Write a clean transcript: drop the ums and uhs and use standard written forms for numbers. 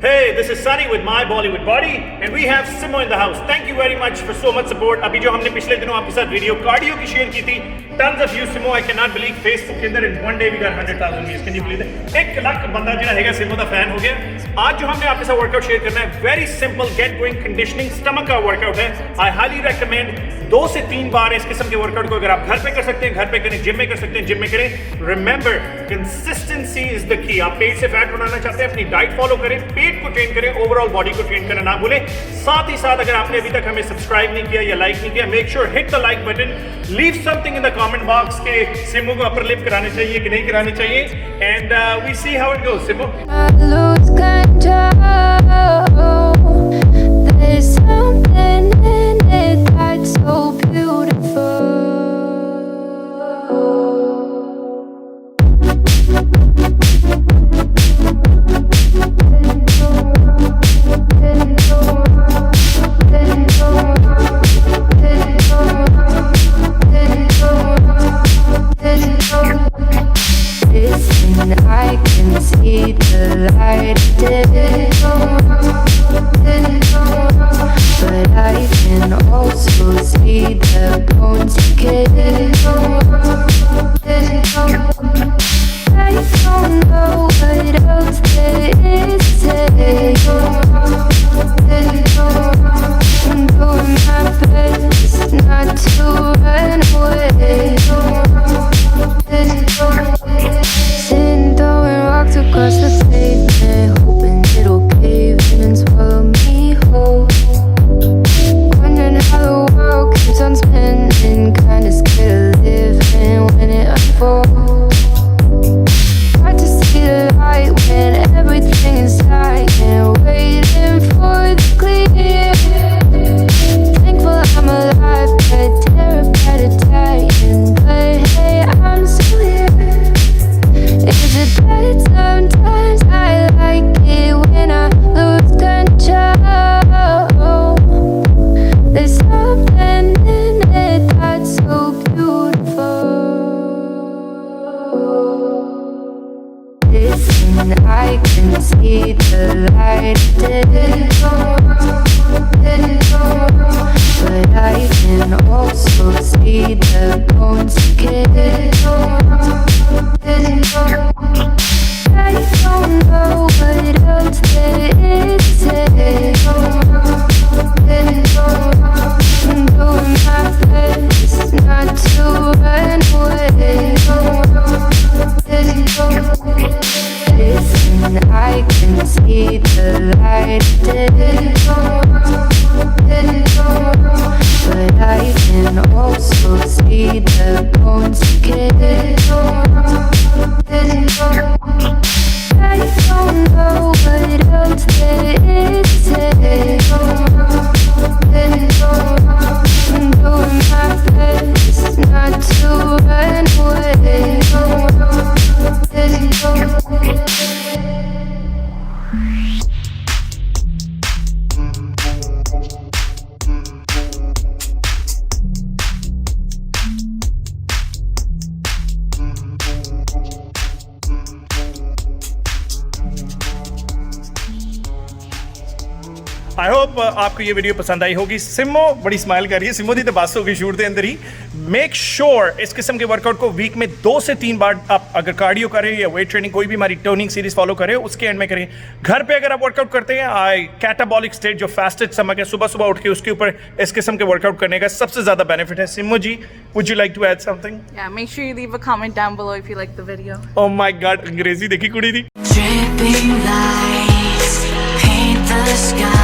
Hey, this is Sunny with My Bollywood Body and we have Simo in the house. Thank you very much for so much support. अभी जो हमने पिछले दिनों आपके साथ video cardio की share की थी, tons of views. Simo, I cannot believe Facebook के अंदर in one day we got 100,000 views. Can you believe it? 1 lakh बंदा जो है Simo का फैन हो गया. आज जो हमने आपके साथ वर्कआउट शेयर करना है, very simple get going conditioning stomach का वर्कआउट है. I highly recommend 2 से 3 बार इस किस्म के वर्कआउट को अगर आप घर पे कर सकते हैं, घर पे करें, जिम में कर सकते हैं, जिम में करें. Remember, consistency is the key. आप पेट से फैट बनाना चाहते हैं, अपनी डाइट फॉलो करें, पेट को ट्रेन करें, ओवरऑल बॉडी को ट्रेन करना ना भूलें. साथ ही साथ अगर आपने अभी तक हमें सब्सक्राइब नहीं किया या लाइक नहीं किया, make sure hit the like button, leave something in the comment box के सिमो को अपर लिप कराने चाहिए कि नहीं कराने चाहिए, and we see how it goes. सिमो, there's something in it that's so beautiful. Listen, I can see the light but I can also see the bones decay. I don't know what else there is to say. I'm doing my best not to run away. Sitting throwing rocks across the pavement, hoping it'll cave in and swallow me whole. Wondering how the world keeps on spinning, kinda scared of living when it unfolds. Hard to see the light when everything is silent, waiting for the clear. Thankful I'm alive, but terrified of dying. But hey, I'm still here. Is it bad sometimes? I like it when I lose control. There's something in it that's so beautiful. Listen, I can see the light but I can also see the bones decay. I don't know what else there is to say. I'm doing my best not to run away. Listen, I can see the light but I can also see the bones decay. I don't know what else there is to say. I'm doing my best not to run away. I hope आपको ये video पसंद आई होगी. सिमो बड़ी smile कर रही है. सिमो दी तो बस होगी शूट के अंदर ही. मेक श्योर इस किस्म के वर्कआउट को वीक में 2 से 3 बार आप अगर कार्डियो करें या वेट ट्रेनिंग कोई भी हमारी टर्निंग सीरीज फॉलो करें, उसके एंड में करें. घर पे अगर आप वर्कआउट करते हैं, कैटाबॉलिक स्टेट जो फास्टेस्ट समय है, सुबह सुबह उठ के उसके ऊपर इस किस्म के वर्कआउट करने का सबसे ज्यादा बेनिफिट है. Simo ji, would you like to add something? Yeah, make sure you leave a comment down below if you like the video. Oh my God, अंग्रेजी देखी कुड़ी दी. Dripping lights paint the sky.